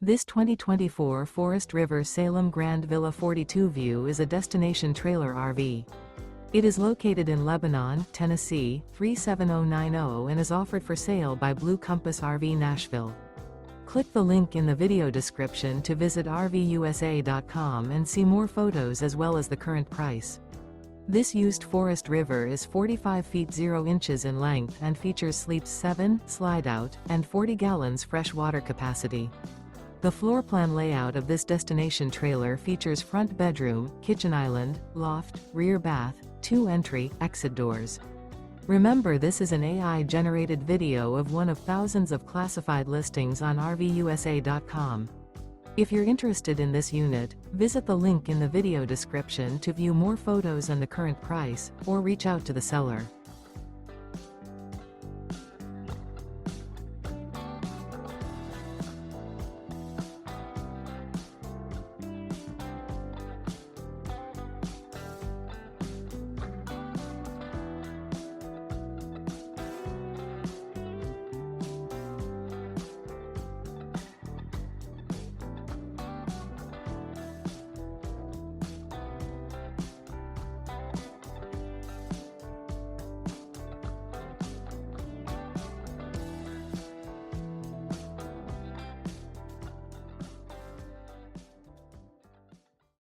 This 2024 Forest River Salem Grand Villa 42 View is a destination trailer RV. It is located in Lebanon, Tennessee, 37090 and is offered for sale by Blue Compass RV Nashville. Click the link in the video description to visit RVUSA.com and see more photos as well as the current price. This used Forest River is 45 feet 0 inches in length and features sleeps 7, Slideout, and 40 gallons fresh water capacity. The floor plan layout of this destination trailer features front bedroom, kitchen island, loft, rear bath, 2 entry, exit doors. Remember, this is an AI-generated video of one of thousands of classified listings on RVUSA.com. If you're interested in this unit, visit the link in the video description to view more photos and the current price, or reach out to the seller.